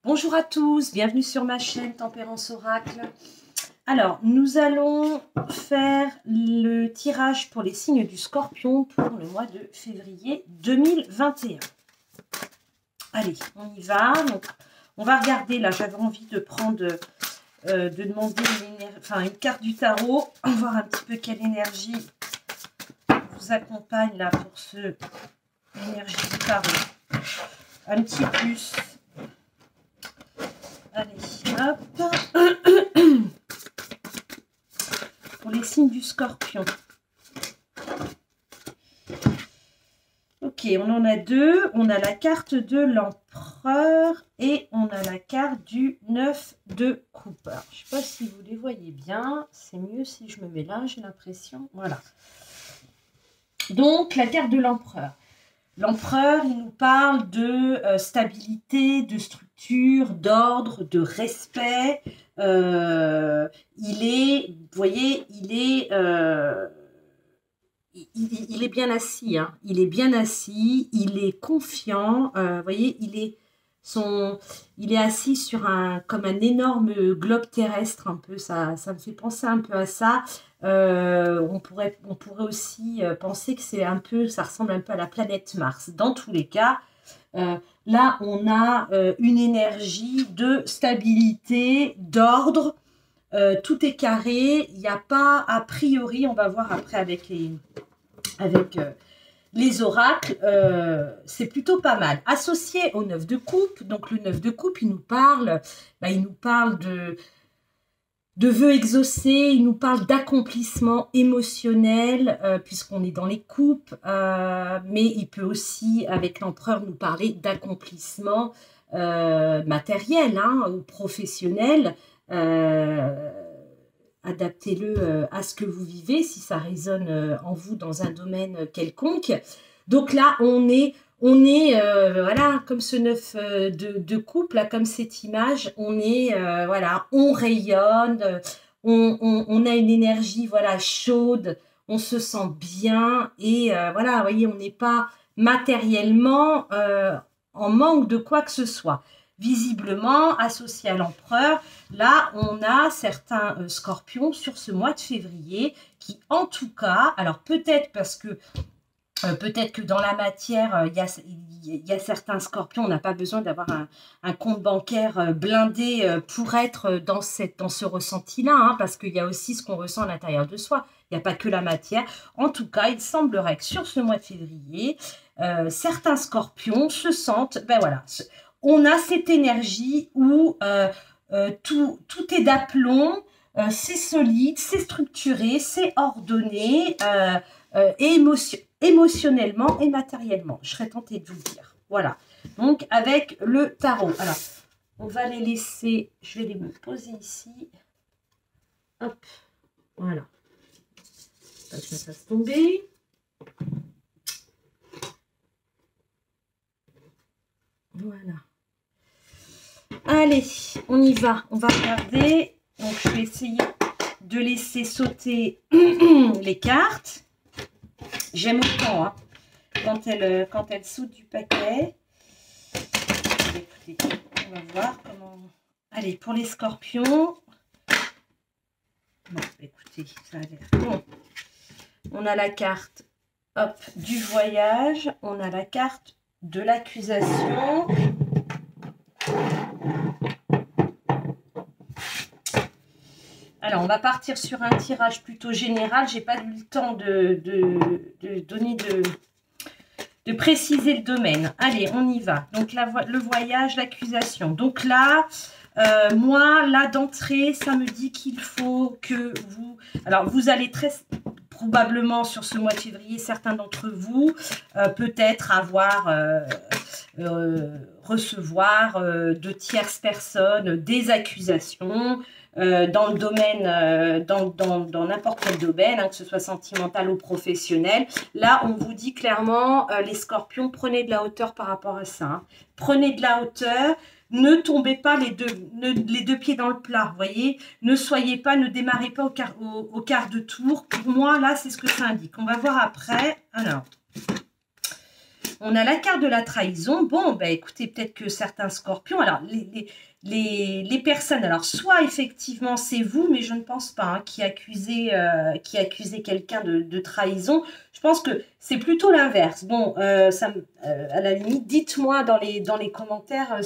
Bonjour à tous, bienvenue sur ma chaîne Tempérance Oracle. Alors, nous allons faire le tirage pour les signes du Scorpion pour le mois de février 2021. Allez, on y va. Donc, on va regarder, là j'avais envie de prendre, de demander une carte du tarot. On va voir un petit peu quelle énergie vous accompagne là pour ce énergie du tarot. Un petit plus. Allez, hop. Pour les signes du Scorpion. Ok, on en a deux. On a la carte de l'Empereur et on a la carte du 9 de coupe. Alors, je ne sais pas si vous les voyez bien. C'est mieux si je me mets là, j'ai l'impression. Voilà. Donc, la carte de l'Empereur. L'Empereur, il nous parle de stabilité, de structure, d'ordre, de respect. Il est, vous voyez, il est bien assis. Hein. Il est bien assis, il est confiant. Vous voyez, il est assis sur comme un énorme globe terrestre, un peu. Ça me fait penser un peu à ça. On pourrait aussi penser que ça ressemble un peu à la planète Mars. Dans tous les cas, là, on a une énergie de stabilité, d'ordre. Tout est carré. Il n'y a pas, a priori, on va voir après avec les oracles, c'est plutôt pas mal. Associé au 9 de coupe, donc le 9 de coupe, il nous parle de vœux exaucés, il nous parle d'accomplissement émotionnel, puisqu'on est dans les coupes, mais il peut aussi, avec l'empereur, nous parler d'accomplissement matériel ou professionnel. Adaptez-le à ce que vous vivez, si ça résonne en vous dans un domaine quelconque. Donc là, on est voilà, comme ce 9 de coupe, là, comme cette image, on est, voilà, on rayonne, on a une énergie, voilà, chaude, on se sent bien, et voilà, vous voyez, on n'est pas matériellement en manque de quoi que ce soit. Visiblement, associé à l'empereur, là, on a certains scorpions sur ce mois de février qui, en tout cas, alors peut-être que dans la matière, il y a certains scorpions, on n'a pas besoin d'avoir un compte bancaire blindé pour être dans ce ressenti-là, hein, parce qu'il y a aussi ce qu'on ressent à l'intérieur de soi. Il n'y a pas que la matière. En tout cas, il semblerait que sur ce mois de février, certains scorpions se sentent, ben voilà, on a cette énergie où tout est d'aplomb, c'est solide, c'est structuré, c'est ordonné, et émotionnellement et matériellement. Je serais tentée de vous le dire. Voilà. Donc, avec le tarot. Alors, on va les laisser, je vais les poser ici. Hop. Voilà. Pas que je me fasse tomber. Voilà. Allez, on y va. On va regarder. Donc, je vais essayer de laisser sauter les cartes. J'aime autant hein, quand elle saute du paquet. Écoutez, on va voir comment... Allez, pour les scorpions. Bon, écoutez, ça a l'air bon. On a la carte hop, du voyage. On a la carte de l'accusation. Alors, on va partir sur un tirage plutôt général. J'ai pas eu le temps de préciser le domaine. Allez, on y va. Donc, le voyage, l'accusation. Donc là, moi, là, d'entrée, ça me dit qu'il faut que vous... Alors, vous allez très probablement, sur ce mois de février, certains d'entre vous, peut-être recevoir de tierces personnes des accusations, dans le domaine, dans n'importe quel domaine, hein, que ce soit sentimental ou professionnel. Là, on vous dit clairement, les scorpions, prenez de la hauteur par rapport à ça. Hein. Prenez de la hauteur, ne tombez pas les deux pieds dans le plat, vous voyez. Ne démarrez pas au quart de tour. Pour moi, là, c'est ce que ça indique. On va voir après. Alors, On a la carte de la trahison. Bon, ben écoutez, peut-être que certains scorpions, alors les personnes, alors soit effectivement c'est vous, mais je ne pense pas, hein, qui accusez quelqu'un de trahison. Je pense que c'est plutôt l'inverse. Bon, à la limite, dites-moi dans les commentaires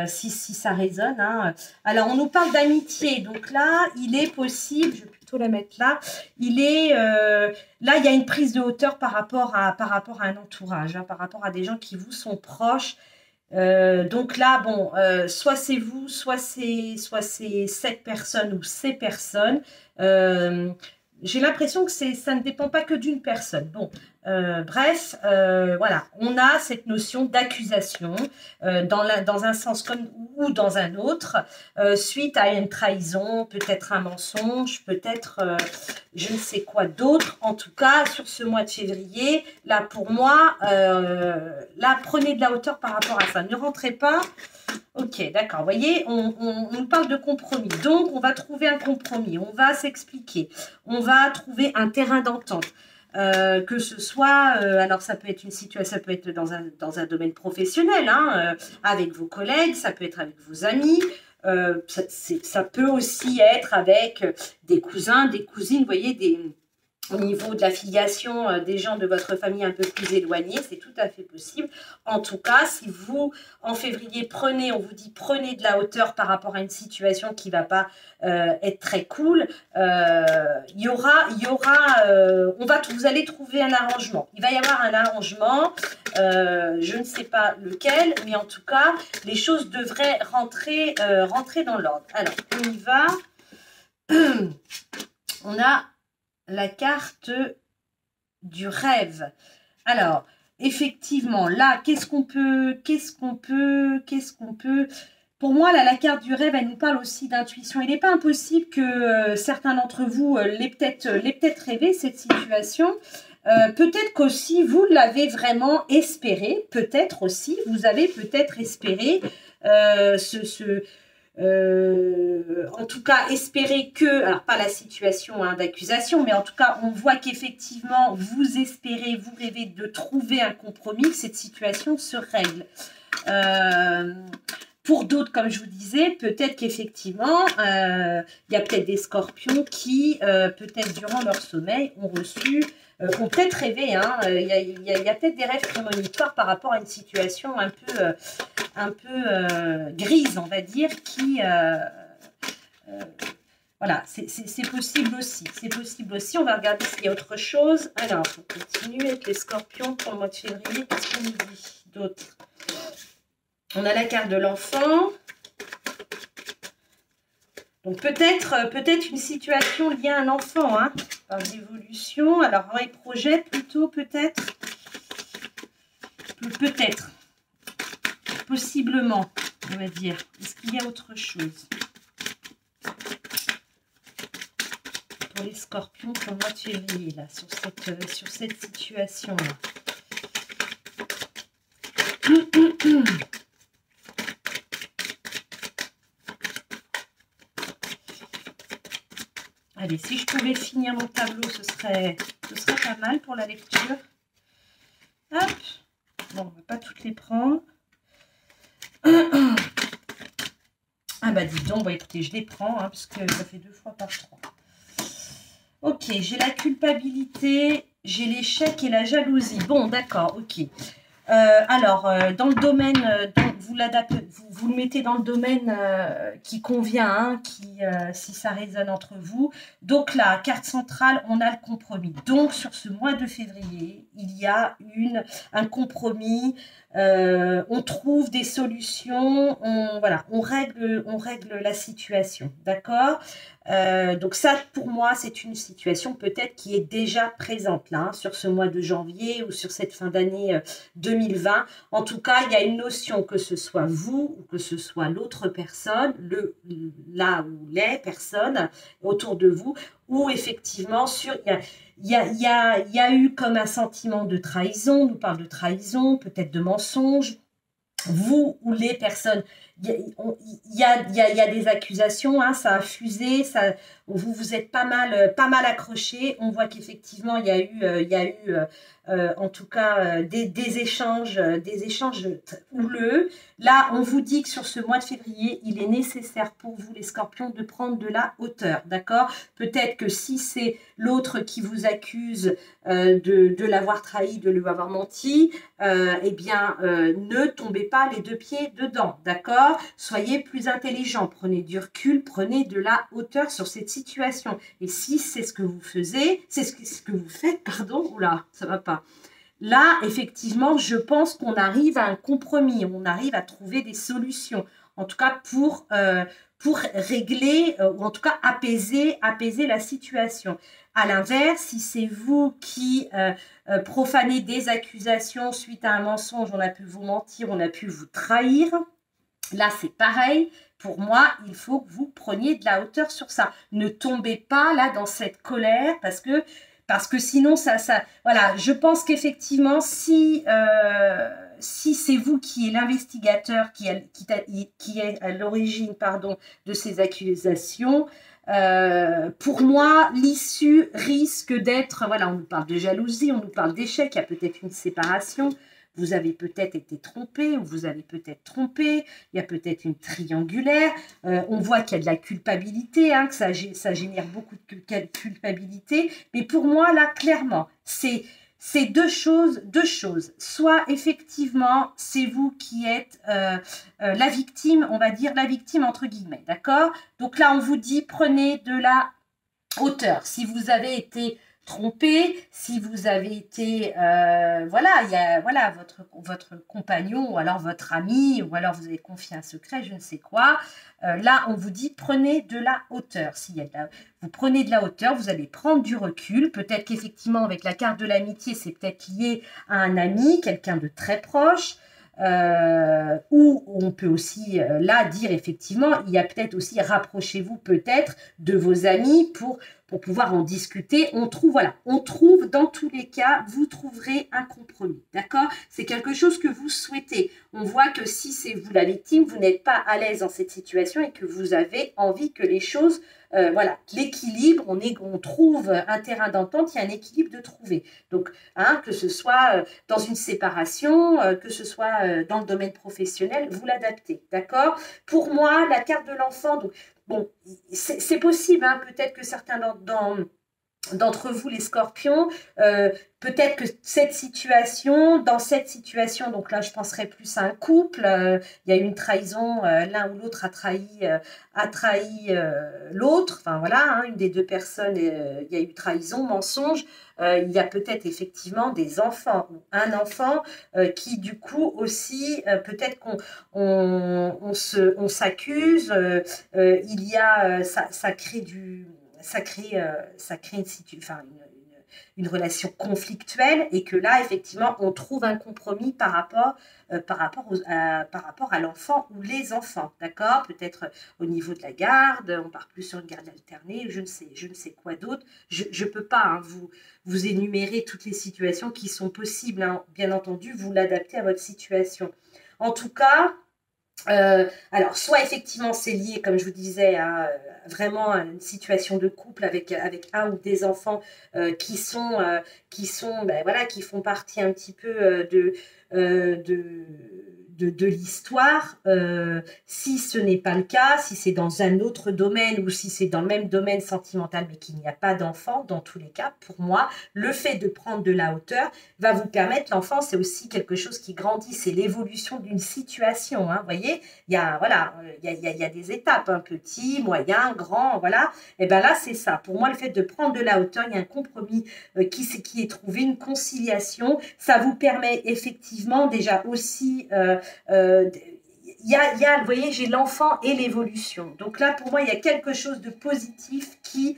si ça résonne. Hein. Alors, on nous parle d'amitié. Donc là, il est possible, je vais plutôt la mettre là, là, il y a une prise de hauteur par rapport à un entourage, hein, par rapport à des gens qui vous sont proches. Donc là, bon, soit c'est vous, soit c'est cette personne ou ces personnes. J'ai l'impression que ça ne dépend pas que d'une personne. Bon, bref, voilà, on a cette notion d'accusation dans un sens comme ou dans un autre, suite à une trahison, peut-être un mensonge, peut-être je ne sais quoi d'autre. En tout cas, sur ce mois de février, là pour moi, là prenez de la hauteur par rapport à ça. Ne rentrez pas. Ok, d'accord. Vous voyez, on nous parle de compromis. Donc, on va trouver un compromis. On va s'expliquer. On va trouver un terrain d'entente. Que ce soit, alors ça peut être une situation, ça peut être dans un domaine professionnel, hein, avec vos collègues, ça peut être avec vos amis, ça peut aussi être avec des cousins, des cousines, vous voyez, au niveau de la filiation des gens de votre famille un peu plus éloignés, c'est tout à fait possible. En tout cas, si vous, en février, on vous dit prenez de la hauteur par rapport à une situation qui ne va pas être très cool, vous allez trouver un arrangement. Il va y avoir un arrangement, je ne sais pas lequel, mais en tout cas, les choses devraient rentrer dans l'ordre. Alors, on y va. On a la carte du rêve. Alors, effectivement, là, qu'est-ce qu'on peut... Pour moi, là, la carte du rêve, elle nous parle aussi d'intuition. Il n'est pas impossible que certains d'entre vous l'aient peut-être rêvé, cette situation. Peut-être qu'aussi, vous l'avez vraiment espéré. Peut-être aussi, vous avez peut-être espéré en tout cas, espérer que, alors pas la situation hein, d'accusation, mais en tout cas, on voit qu'effectivement, vous espérez, vous rêvez de trouver un compromis, que cette situation se règle. Pour d'autres, comme je vous disais, peut-être qu'effectivement, il y a peut-être des scorpions qui, peut-être durant leur sommeil, ont peut-être rêvé. Hein, il y a peut-être des rêves prémonitoires par rapport à une situation un peu grise, on va dire, qui... voilà, c'est possible aussi. C'est possible aussi. On va regarder s'il y a autre chose. Alors, on continue avec les scorpions pour le mois de février. Qu'est-ce qu'on nous dit d'autre? On a la carte de l'enfant. Donc, peut-être une situation liée à un enfant, hein, par l'évolution. Alors, on les projette plutôt, peut-être. Peut-être. Possiblement, on va dire. Est-ce qu'il y a autre chose pour les scorpions pour le mois de février, là, sur cette situation-là? Allez, si je pouvais finir mon tableau, ce serait pas mal pour la lecture. Hop. Bon, on ne va pas toutes les prendre. Ah bah dis donc, bon, écoutez, je les prends, hein, parce que ça fait 2 fois par 3. Ok, j'ai la culpabilité, j'ai l'échec et la jalousie. Bon, d'accord, ok. Alors, dans le domaine, vous le mettez dans le domaine qui convient, hein, si ça résonne entre vous. Donc là, carte centrale, on a le compromis. Donc, sur ce mois de février, il y a un compromis. On trouve des solutions, on règle la situation, d'accord? Donc ça, pour moi, c'est une situation peut-être qui est déjà présente là, hein, sur ce mois de janvier ou sur cette fin d'année 2020. En tout cas, il y a une notion que ce soit vous ou que ce soit l'autre personne, là ou les personnes autour de vous, où effectivement, il y a eu comme un sentiment de trahison, on nous parle de trahison, peut-être de mensonge. Vous ou les personnes, il y a des accusations, hein, ça a fusé, vous êtes pas mal accrochés. On voit qu'effectivement, il y a eu en tout cas des échanges houleux. Là, on vous dit que sur ce mois de février, il est nécessaire pour vous, les scorpions, de prendre de la hauteur, d'accord? Peut-être que si c'est l'autre qui vous accuse de l'avoir trahi, de lui avoir menti, eh bien, ne tombez pas les deux pieds dedans, d'accord? Soyez plus intelligent, prenez du recul, prenez de la hauteur sur cette situation. Et si c'est ce que vous faisiez, c'est ce que vous faites, pardon, oula, ça va pas. Là, effectivement, je pense qu'on arrive à un compromis, on arrive à trouver des solutions, en tout cas pour régler, ou en tout cas apaiser la situation. À l'inverse, si c'est vous qui profanez des accusations suite à un mensonge, on a pu vous mentir, on a pu vous trahir, là c'est pareil. Pour moi, il faut que vous preniez de la hauteur sur ça. Ne tombez pas là dans cette colère parce que sinon, voilà, je pense qu'effectivement, si c'est vous qui est l'investigateur, qui est à l'origine, pardon, de ces accusations, pour moi, l'issue risque d'être, voilà, on nous parle de jalousie, on nous parle d'échec, il y a peut-être une séparation, vous avez peut-être été trompé, ou vous avez peut-être trompé, il y a peut-être une triangulaire, on voit qu'il y a de la culpabilité, hein, que ça génère beaucoup de culpabilité, mais pour moi, là, clairement, c'est deux choses. Soit effectivement, c'est vous qui êtes la victime, on va dire la victime entre guillemets, d'accord? Donc là, on vous dit, prenez de la hauteur. Si vous avez été trompé, si vous avez été, voilà, il y a voilà, votre compagnon, ou alors votre ami, ou alors vous avez confié un secret, je ne sais quoi, là, on vous dit, prenez de la hauteur. Vous prenez de la hauteur, vous allez prendre du recul. Peut-être qu'effectivement, avec la carte de l'amitié, c'est peut-être lié à un ami, quelqu'un de très proche, ou on peut aussi, là, dire effectivement, il y a peut-être aussi, rapprochez-vous peut-être de vos amis pour pouvoir en discuter. On trouve dans tous les cas, vous trouverez un compromis, d'accord? C'est quelque chose que vous souhaitez. On voit que si c'est vous la victime, vous n'êtes pas à l'aise dans cette situation et que vous avez envie que les choses, voilà, l'équilibre, on trouve un terrain d'entente, il y a un équilibre de trouver. Donc, hein, que ce soit dans une séparation, que ce soit dans le domaine professionnel, vous l'adaptez, d'accord? Pour moi, la carte de l'enfant, donc, bon, c'est possible, hein, peut-être que certains d'entre vous, les scorpions, peut-être que dans cette situation, donc là je penserais plus à un couple, il y a eu une trahison, l'un ou l'autre a trahi l'autre, enfin voilà, hein, une des deux personnes, il y a eu trahison, mensonge, il y a peut-être effectivement des enfants, ou un enfant qui du coup aussi, peut-être on s'accuse, il y a, ça crée une relation conflictuelle et que là, effectivement, on trouve un compromis par rapport à l'enfant ou les enfants, d'accord? Peut-être au niveau de la garde, on part plus sur une garde alternée, je ne sais quoi d'autre. Je ne peux pas, hein, vous énumérer toutes les situations qui sont possibles, hein. Bien entendu, vous l'adaptez à votre situation. En tout cas, alors, soit effectivement c'est lié, comme je vous disais, à vraiment à une situation de couple avec un ou des enfants qui ben, voilà, qui font partie un petit peu de l'histoire. Si ce n'est pas le cas, si c'est dans un autre domaine ou si c'est dans le même domaine sentimental mais qu'il n'y a pas d'enfant, dans tous les cas, pour moi, le fait de prendre de la hauteur va vous permettre, l'enfant, c'est aussi quelque chose qui grandit, c'est l'évolution d'une situation, hein, vous voyez, il y a des étapes, hein, petit, moyen, grand, voilà, et bien là, c'est ça. Pour moi, le fait de prendre de la hauteur, il y a un compromis qui est trouvé, une conciliation, ça vous permet effectivement déjà aussi... vous voyez, j'ai l'enfant et l'évolution. Donc là, pour moi, il y a quelque chose de positif qui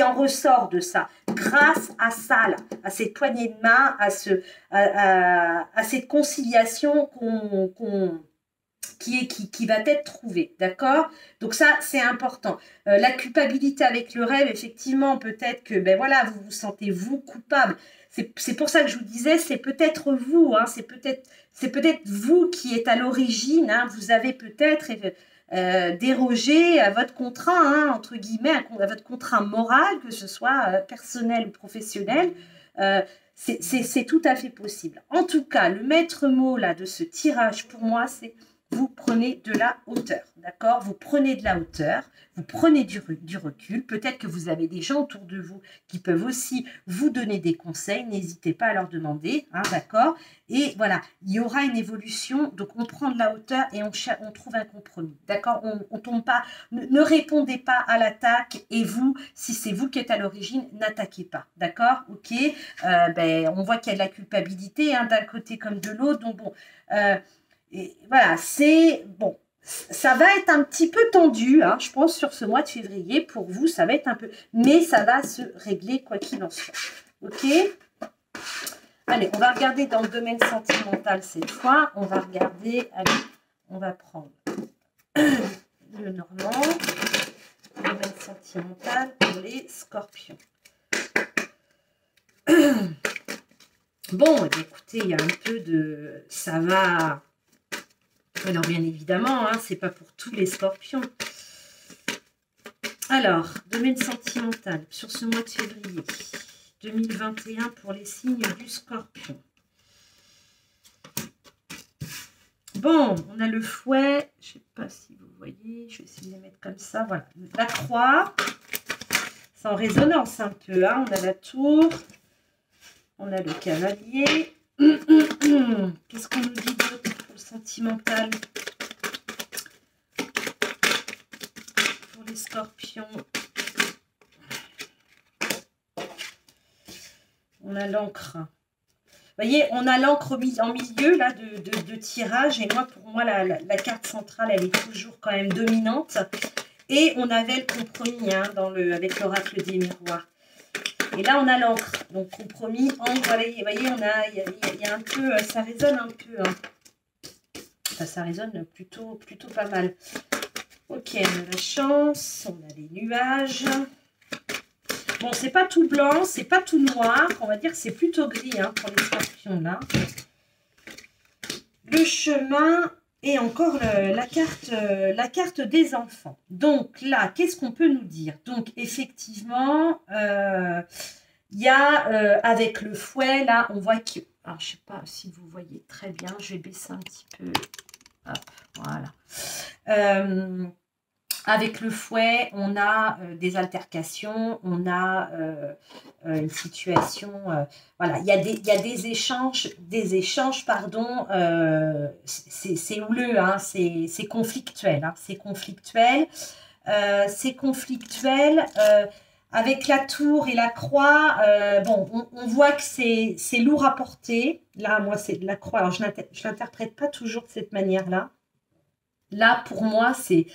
en ressort de ça. Grâce à ça, là, à cette poignée de main, à cette conciliation qui va être trouvée, d'accord? Donc ça, c'est important. La culpabilité avec le rêve, effectivement, peut-être que, ben voilà, vous vous sentez, vous, coupable. C'est pour ça que je vous disais, c'est peut-être vous, hein, c'est peut-être vous qui êtes à l'origine, hein, vous avez peut-être dérogé à votre contrat, hein, entre guillemets, à votre contrat moral, que ce soit personnel ou professionnel, C'est tout à fait possible. En tout cas, le maître mot là de ce tirage pour moi, c'est vous prenez de la hauteur, d'accord? Vous prenez de la hauteur, vous prenez du recul. Peut-être que vous avez des gens autour de vous qui peuvent aussi vous donner des conseils. N'hésitez pas à leur demander, hein, d'accord? Et voilà, il y aura une évolution. Donc, on prend de la hauteur et on trouve un compromis, d'accord? On tombe pas, ne répondez pas à l'attaque. Et vous, si c'est vous qui êtes à l'origine, n'attaquez pas, d'accord? Ok, on voit qu'il y a de la culpabilité, hein, d'un côté comme de l'autre. Donc, bon... et voilà, c'est bon, ça va être un petit peu tendu, hein, je pense, sur ce mois de février. Pour vous, ça va être un peu... Mais ça va se régler quoi qu'il en soit. Ok? Allez, on va regarder dans le domaine sentimental cette fois. On va regarder... Allez, on va prendre le normand. Domaine sentimental pour les scorpions. Bon, eh bien, écoutez, il y a un peu de... Ça va... Alors, bien évidemment, hein, c'est pas pour tous les scorpions. Alors, domaine sentimental sur ce mois de février 2021 pour les signes du scorpion. Bon, on a le fouet. Je sais pas si vous voyez. Je vais essayer de les mettre comme ça. Voilà. La croix. C'est en résonance un peu. Hein. On a la tour. On a le cavalier. Qu'est-ce qu'on nous dit d'autre pour le sentimental? Pour les scorpions. On a l'encre. Vous voyez, on a l'encre en milieu là, de tirage. Et moi, pour moi, la carte centrale, elle est toujours quand même dominante. Et on avait le compromis hein, avec l'oracle des miroirs. Et là, on a l'encre. Donc, compromis, encre, voilà, vous voyez, il y a un peu, ça résonne un peu. Hein. Enfin, ça résonne plutôt pas mal. Ok, on a la chance, on a les nuages. Bon, c'est pas tout blanc, c'est pas tout noir. On va dire que c'est plutôt gris hein, pour les scorpions, là. Le chemin et encore la carte des enfants. Donc là, qu'est-ce qu'on peut nous dire? Donc, effectivement, il y a avec le fouet, là, on voit que... Alors, je ne sais pas si vous voyez très bien. Je vais baisser un petit peu. Hop, voilà. Avec le fouet, on a des altercations, on a une situation, voilà, il y a des échanges, pardon, c'est houleux, hein, c'est conflictuel, hein, c'est conflictuel, avec la tour et la croix, bon, on voit que c'est lourd à porter, là, moi, c'est de la croix, alors je l'interprète pas toujours de cette manière-là, là, pour moi, c'est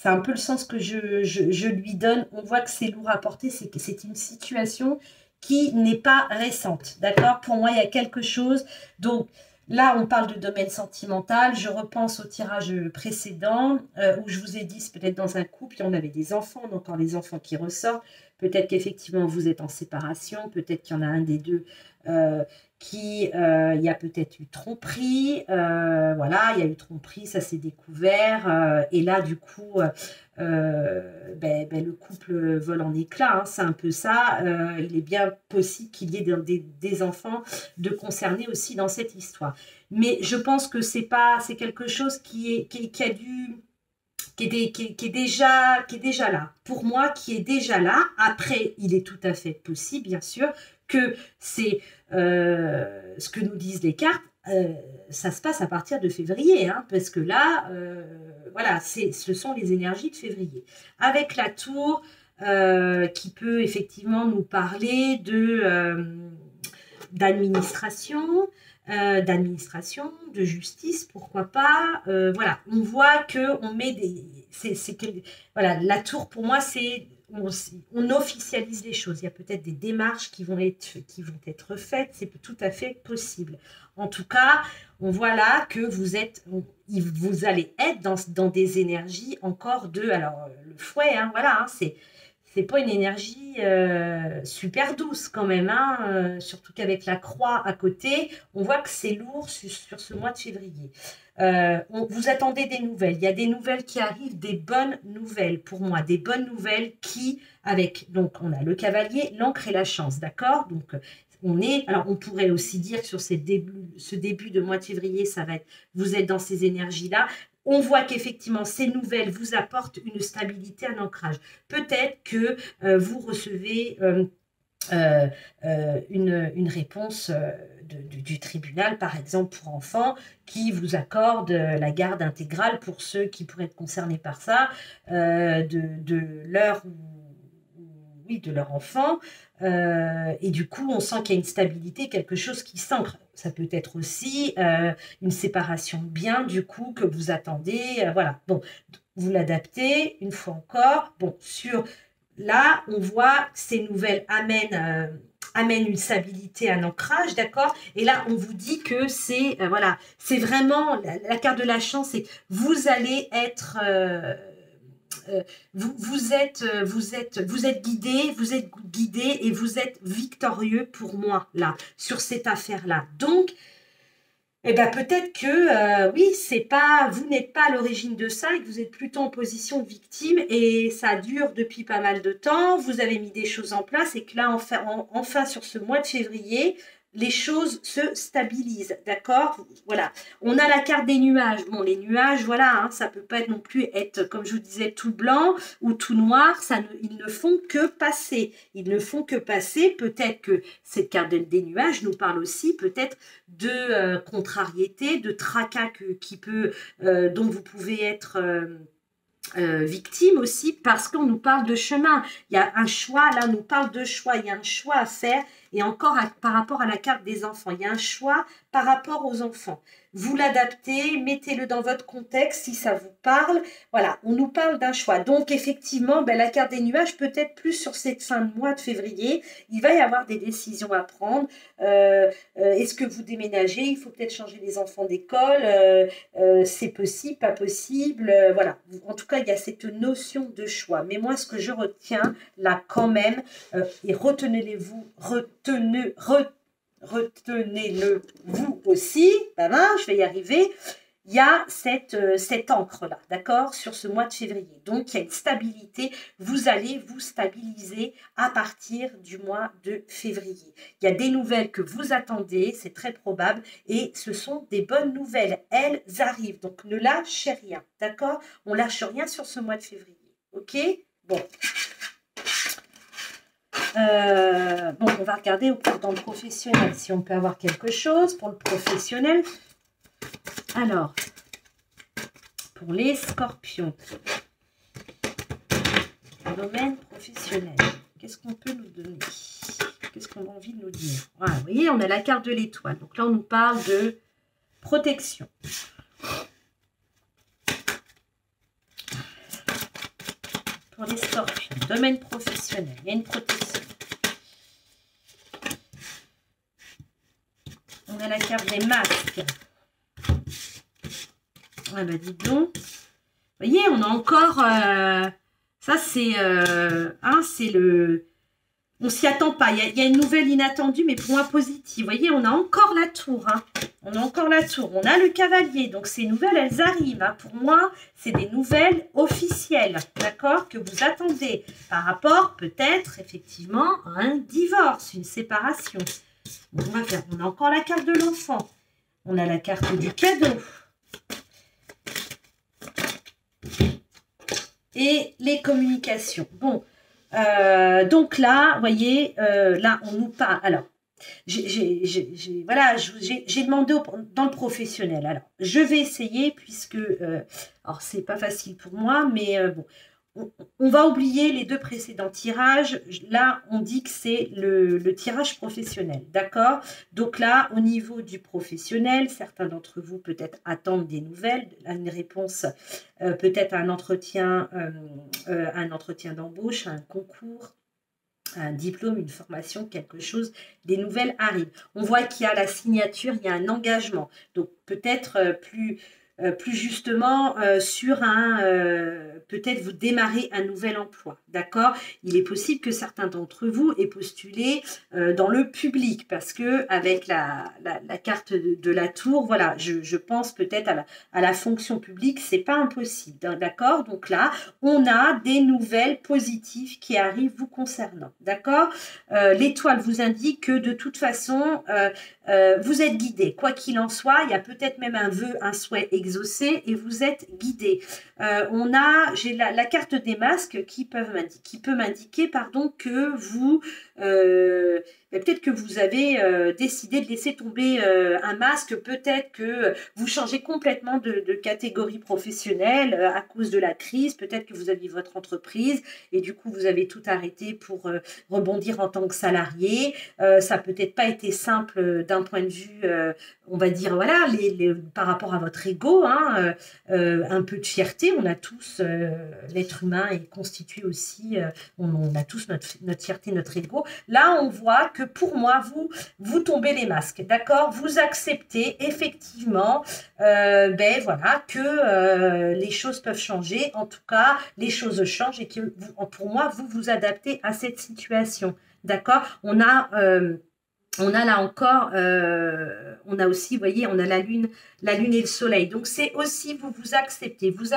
un peu le sens que je lui donne. On voit que c'est lourd à porter, c'est que c'est une situation qui n'est pas récente. D'accord? Pour moi, il y a quelque chose. Donc, là, on parle de domaine sentimental. Je repense au tirage précédent où je vous ai dit, c'est peut-être dans un couple, on avait des enfants, donc quand les enfants qui ressortent, peut-être qu'effectivement, vous êtes en séparation, peut-être qu'il y en a un des deux il y a peut-être eu tromperie, voilà, il y a eu tromperie, ça s'est découvert, et là, du coup, le couple vole en éclats, hein, c'est un peu ça, il est bien possible qu'il y ait des enfants de concernés aussi dans cette histoire. Mais je pense que c'est quelque chose qui est déjà là. Pour moi, qui est déjà là. Après, il est tout à fait possible, bien sûr, que c'est ce que nous disent les cartes, ça se passe à partir de février, hein, parce que là, voilà, ce sont les énergies de février. Avec la tour, qui peut effectivement nous parler d'administration, de justice, pourquoi pas. Voilà, on voit que on met voilà, la tour pour moi c'est on officialise les choses. Il y a peut-être des démarches qui vont être faites, c'est tout à fait possible. En tout cas, on voit là que vous allez être dans des énergies encore alors le fouet, hein, voilà, hein, c'est pas une énergie super douce quand même, hein, surtout qu'avec la croix à côté, on voit que c'est lourd sur ce mois de février. Vous attendez des nouvelles, il y a des nouvelles qui arrivent, des bonnes nouvelles pour moi, des bonnes nouvelles donc on a le cavalier, l'encre et la chance, d'accord? Donc alors on pourrait aussi dire que sur ce début de mois de février, ça va être, vous êtes dans ces énergies-là. On voit qu'effectivement, ces nouvelles vous apportent une stabilité, un ancrage. Peut-être que vous recevez une réponse du tribunal, par exemple, pour enfants, qui vous accorde la garde intégrale pour ceux qui pourraient être concernés par ça, oui, de leur enfant. Et du coup, on sent qu'il y a une stabilité, quelque chose qui s'ancre. Ça peut être aussi une séparation de biens, du coup, que vous attendez. Voilà. Bon, vous l'adaptez une fois encore. Bon, là, on voit que ces nouvelles amènent une stabilité, un ancrage, d'accord? Et là, on vous dit que voilà, c'est vraiment la carte de la chance, c'est vous allez être vous êtes guidé et vous êtes victorieux pour moi là sur cette affaire-là. Donc eh ben peut-être que oui, vous n'êtes pas à l'origine de ça et que vous êtes plutôt en position de victime et ça dure depuis pas mal de temps. Vous avez mis des choses en place et que là, enfin sur ce mois de février, les choses se stabilisent, d'accord? Voilà. On a la carte des nuages. Bon, les nuages, voilà, hein, ça peut pas non plus être, comme je vous disais, tout blanc ou tout noir. Ils ne font que passer. Ils ne font que passer. Peut-être que cette carte des nuages nous parle aussi peut-être de contrariété, de tracas dont vous pouvez être victime aussi parce qu'on nous parle de chemin. Il y a un choix, là on nous parle de choix, il y a un choix à faire et encore par rapport à la carte des enfants, il y a un choix par rapport aux enfants. Vous l'adaptez, mettez-le dans votre contexte si ça vous parle. Voilà, on nous parle d'un choix. Donc effectivement, la carte des nuages peut être plus sur cette fin de mois de février. Il va y avoir des décisions à prendre. Est-ce que vous déménagez? Il faut peut-être changer les enfants d'école. C'est possible, pas possible. Voilà. En tout cas, il y a cette notion de choix. Mais moi, ce que je retiens là quand même, et retenez-le vous aussi, je vais y arriver, il y a cette encre-là, d'accord, sur ce mois de février. Donc, il y a une stabilité, vous allez vous stabiliser à partir du mois de février. Il y a des nouvelles que vous attendez, c'est très probable, et ce sont des bonnes nouvelles, elles arrivent, donc ne lâchez rien, d'accord? On ne lâche rien sur ce mois de février, ok? Bon. On va regarder dans le professionnel si on peut avoir quelque chose pour le professionnel. Alors, pour les scorpions, domaine professionnel, qu'est-ce qu'on peut nous donner? Qu'est-ce qu'on a envie de nous dire? Voilà, vous voyez, on a la carte de l'étoile. Donc là, on nous parle de protection. Pour les scorpions, domaine professionnel, il y a une protection. On a la carte des masques. Ah bah dis donc. Vous voyez, on a encore... ça, c'est le... On s'y attend pas. Il y a une nouvelle inattendue, mais pour moi positive. Vous voyez, on a encore la tour. Hein. On a encore la tour. On a le cavalier. Donc, ces nouvelles, elles arrivent. Hein. Pour moi, c'est des nouvelles officielles. D'accord? Que vous attendez. Par rapport, peut-être, effectivement, à un divorce, une séparation. On a encore la carte de l'enfant. On a la carte du cadeau. Et les communications. Bon, donc là, vous voyez, là, on nous parle. Alors, j'ai demandé dans le professionnel. Alors, je vais essayer puisque, alors, c'est pas facile pour moi, mais bon. On va oublier les deux précédents tirages. Là, on dit que c'est le tirage professionnel, d'accord? Donc là, au niveau du professionnel, certains d'entre vous peut-être attendent des nouvelles, une réponse, peut-être un entretien d'embauche, un concours, un diplôme, une formation, quelque chose, des nouvelles arrivent. On voit qu'il y a la signature, il y a un engagement. Donc peut-être plus justement sur un, peut-être vous démarrez un nouvel emploi, d'accord? Il est possible que certains d'entre vous aient postulé dans le public parce que avec la carte de la tour, voilà, je pense peut-être à la fonction publique, c'est pas impossible, d'accord? Donc là, on a des nouvelles positives qui arrivent vous concernant, d'accord? L'étoile vous indique que de toute façon, vous êtes guidé. Quoi qu'il en soit, il y a peut-être même un vœu, un souhait exaucé et vous êtes guidé. J'ai la carte des masques qui peut m'indiquer, pardon, que vous, peut-être que vous avez décidé de laisser tomber un masque, peut-être que vous changez complètement de catégorie professionnelle à cause de la crise, peut-être que vous aviez votre entreprise et du coup vous avez tout arrêté pour rebondir en tant que salarié. Ça n'a peut-être pas été simple d'un point de vue, on va dire, voilà, par rapport à votre ego, hein, un peu de fierté. On a tous, l'être humain est constitué aussi, on a tous notre fierté, notre ego. Là, on voit que pour moi, vous tombez les masques, d'accord? Vous acceptez effectivement, ben voilà, que les choses peuvent changer. En tout cas, les choses changent et que pour moi, vous vous adaptez à cette situation. D'accord? On a là encore, on a aussi, vous voyez, on a la lune et le soleil. Donc, c'est aussi, vous acceptez. Vous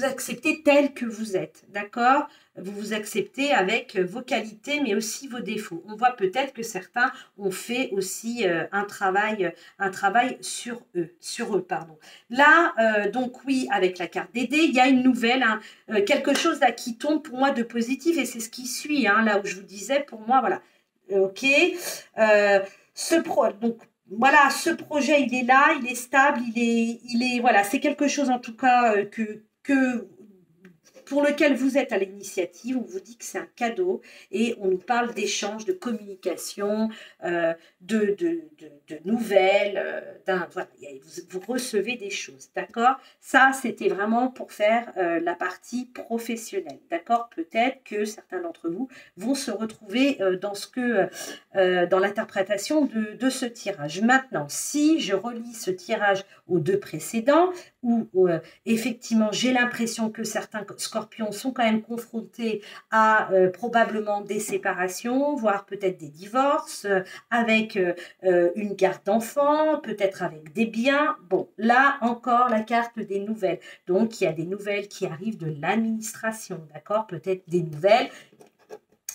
acceptez tel que vous êtes. D'accord? Vous vous acceptez avec vos qualités, mais aussi vos défauts. On voit peut-être que certains ont fait aussi un travail sur eux, pardon. Là, donc oui, avec la carte des dés, il y a une nouvelle, hein, quelque chose là qui tombe pour moi de positif, et c'est ce qui suit, hein, là où je vous disais, pour moi, voilà. Ok. Donc voilà, ce projet, il est là, il est stable, voilà, c'est quelque chose en tout cas que pour lequel vous êtes à l'initiative. On vous dit que c'est un cadeau et on nous parle d'échanges, de communication, de nouvelles. Voilà, vous recevez des choses, d'accord? Ça, c'était vraiment pour faire la partie professionnelle, d'accord? Peut-être que certains d'entre vous vont se retrouver dans l'interprétation de ce tirage. Maintenant, si je relis ce tirage aux deux précédents, où effectivement, j'ai l'impression que certains scorpions sont quand même confrontés à probablement des séparations, voire peut-être des divorces, avec une garde d'enfants, peut-être avec des biens. Bon, là encore, la carte des nouvelles. Donc, il y a des nouvelles qui arrivent de l'administration, d'accord? Peut-être des nouvelles.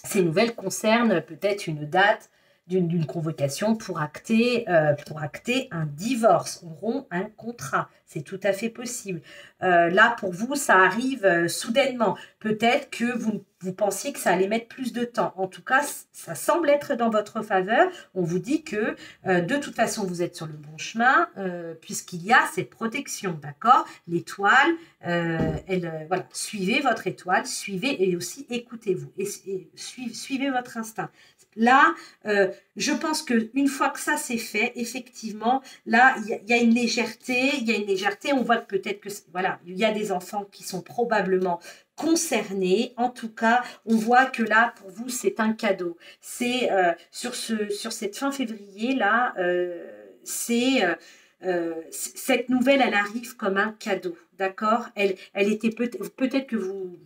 Ces nouvelles concernent peut-être une date d'une convocation pour acter un divorce. On rompt un contrat. C'est tout à fait possible. Là, pour vous, ça arrive soudainement. Peut-être que vous pensiez que ça allait mettre plus de temps. En tout cas, ça semble être dans votre faveur. On vous dit que de toute façon, vous êtes sur le bon chemin puisqu'il y a cette protection, d'accord? L'étoile, voilà, suivez votre étoile, suivez et aussi écoutez-vous et suivez votre instinct. Là, je pense qu'une fois que ça c'est fait, effectivement, là, il y a une légèreté, on voit que peut-être que, voilà, il y a des enfants qui sont probablement concernés. En tout cas, on voit que là, pour vous, c'est un cadeau. C'est sur cette fin février, là, cette nouvelle, elle arrive comme un cadeau, d'accord? Elle était peut-être que vous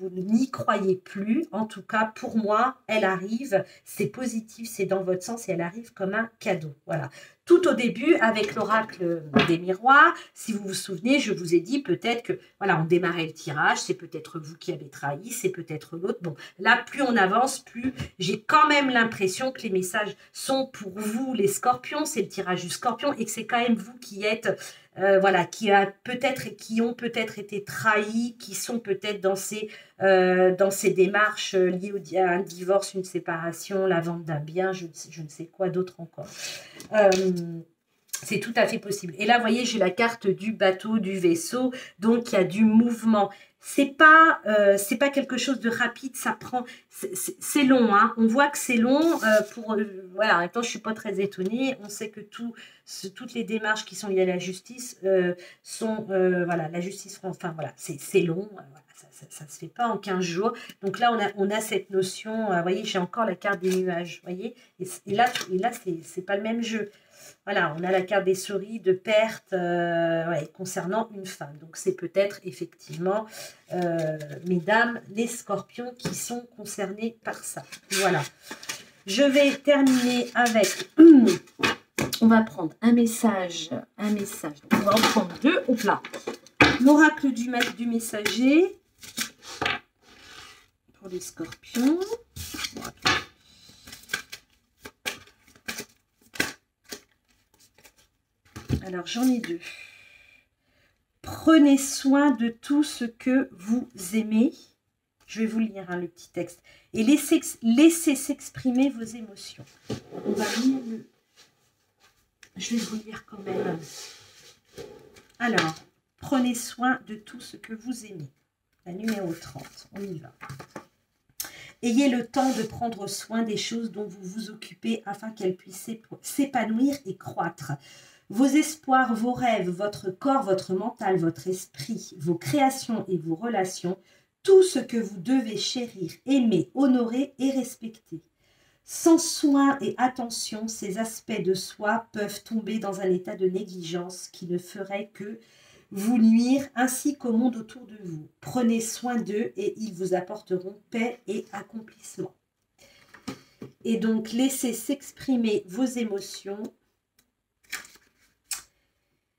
n'y croyez plus. En tout cas, pour moi, elle arrive. C'est positif, c'est dans votre sens et elle arrive comme un cadeau. Voilà. Tout au début, avec l'oracle des miroirs, si vous vous souvenez, je vous ai dit peut-être que, voilà, on démarrait le tirage, c'est peut-être vous qui avez trahi, c'est peut-être l'autre. Bon, là, plus on avance, plus j'ai quand même l'impression que les messages sont pour vous, les scorpions, c'est le tirage du scorpion, et que c'est quand même vous qui êtes, voilà, qui ont peut-être été trahis, qui sont peut-être dans ces démarches liées à un divorce, une séparation, la vente d'un bien, je ne sais quoi d'autre encore. C'est tout à fait possible. Et là, vous voyez, j'ai la carte du bateau, du vaisseau, donc il y a du mouvement. C'est pas quelque chose de rapide, ça prend, c'est long, hein. On voit que c'est long. Voilà, en même temps, je suis pas très étonnée. On sait que toutes les démarches qui sont liées à la justice sont, voilà, la justice, enfin voilà, c'est long. Voilà, ça se fait pas en 15 jours. Donc là, on a cette notion. Vous voyez, j'ai encore la carte des nuages. Vous voyez, et là, c'est pas le même jeu. voilà, on a la carte des souris de perte ouais, concernant une femme. Donc, c'est peut-être effectivement, mesdames, les scorpions qui sont concernés par ça. Voilà. Je vais terminer avec... On va prendre un message. On va en prendre deux. Hop là. L'oracle du messager pour les scorpions. Alors, j'en ai deux. Prenez soin de tout ce que vous aimez. Je vais vous lire le petit texte. Et laissez s'exprimer vos émotions. On va lire le... Je vais vous lire quand même. Alors, prenez soin de tout ce que vous aimez. La numéro 30, on y va. Ayez le temps de prendre soin des choses dont vous vous occupez afin qu'elles puissent s'épanouir et croître. Vos espoirs, vos rêves, votre corps, votre mental, votre esprit, vos créations et vos relations, tout ce que vous devez chérir, aimer, honorer et respecter. Sans soin et attention, ces aspects de soi peuvent tomber dans un état de négligence qui ne ferait que vous nuire ainsi qu'au monde autour de vous. Prenez soin d'eux et ils vous apporteront paix et accomplissement. Et donc, laissez s'exprimer vos émotions.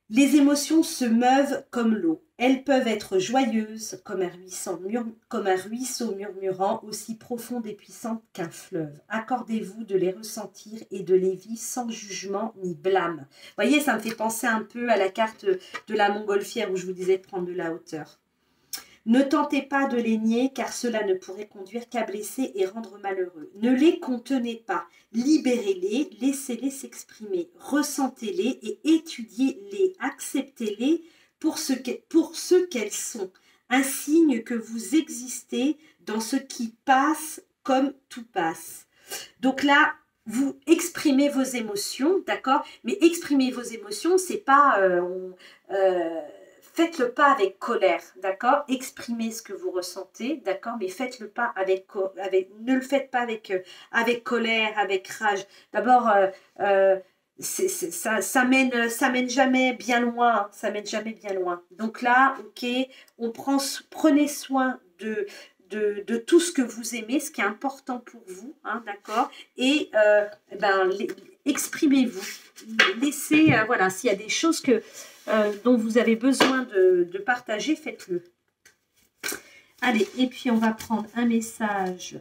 Les émotions se meuvent comme l'eau. Elles peuvent être joyeuses comme un ruisseau murmurant, aussi profonde et puissante qu'un fleuve. Accordez-vous de les ressentir et de les vivre sans jugement ni blâme. Vous voyez, ça me fait penser un peu à la carte de la montgolfière où je vous disais de prendre de la hauteur. Ne tentez pas de les nier car cela ne pourrait conduire qu'à blesser et rendre malheureux. Ne les contenez pas, libérez-les, laissez-les s'exprimer, ressentez-les et étudiez-les, acceptez-les pour ce qu'elles sont. Un signe que vous existez dans ce qui passe comme tout passe. Donc là, vous exprimez vos émotions, d'accord? Mais exprimer vos émotions, c'est pas... faites-le pas avec colère, d'accord? Exprimez ce que vous ressentez, d'accord? Mais faites-le pas ne le faites pas avec colère, avec rage. D'abord, ça mène jamais bien loin, hein, ça mène jamais bien loin. Donc là, ok, prenez soin de tout ce que vous aimez, ce qui est important pour vous, hein, d'accord? Et exprimez-vous. Laissez, voilà, s'il y a des choses dont vous avez besoin de partager, faites-le. Allez, et puis on va prendre un message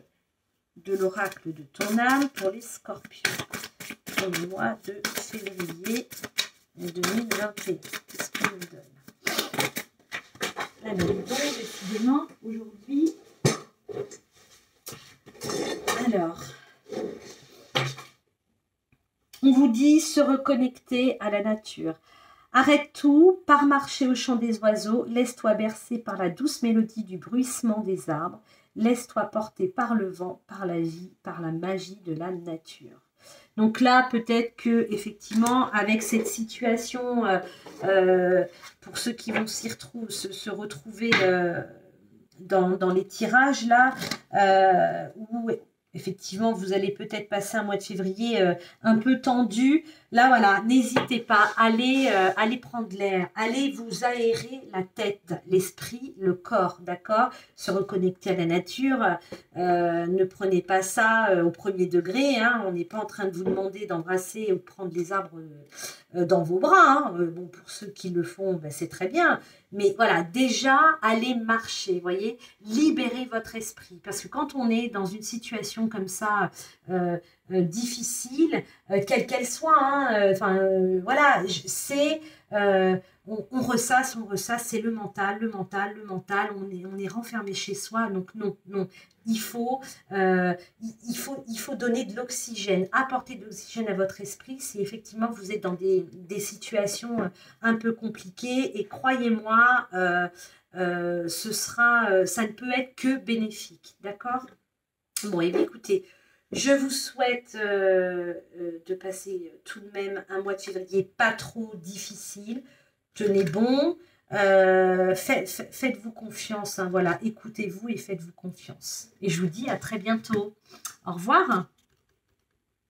de l'oracle de ton âme pour les scorpions pour le mois de février 2021. Qu'est-ce qu'on nous donne? Alors, donc, décidément, aujourd'hui, alors, on vous dit se reconnecter à la nature. Arrête tout, pars marcher au chant des oiseaux, laisse-toi bercer par la douce mélodie du bruissement des arbres, laisse-toi porter par le vent, par la vie, par la magie de la nature. Donc là, peut-être que effectivement, avec cette situation, pour ceux qui vont se retrouver dans les tirages là, où effectivement, vous allez peut-être passer un mois de février un peu tendu. Là, voilà, n'hésitez pas, allez prendre l'air, allez vous aérer la tête, l'esprit, le corps, d'accord? Se reconnecter à la nature. Ne prenez pas ça au premier degré. Hein, on n'est pas en train de vous demander d'embrasser ou de prendre les arbres dans vos bras. Hein. Bon, pour ceux qui le font, ben, c'est très bien. Mais voilà, déjà, allez marcher, voyez, libérez votre esprit. Parce que quand on est dans une situation comme ça, difficile, quelle qu'elle soit, hein, voilà, c'est... on ressasse, c'est le mental, on est renfermé chez soi, donc non, il faut donner de l'oxygène, apporter de l'oxygène à votre esprit si effectivement vous êtes dans des situations un peu compliquées, et croyez-moi, ça ne peut être que bénéfique, d'accord? Bon, et bien écoutez, je vous souhaite de passer tout de même un mois de février pas trop difficile. Tenez bon, faites-vous confiance, hein, voilà, écoutez-vous et faites-vous confiance. Et je vous dis à très bientôt. Au revoir.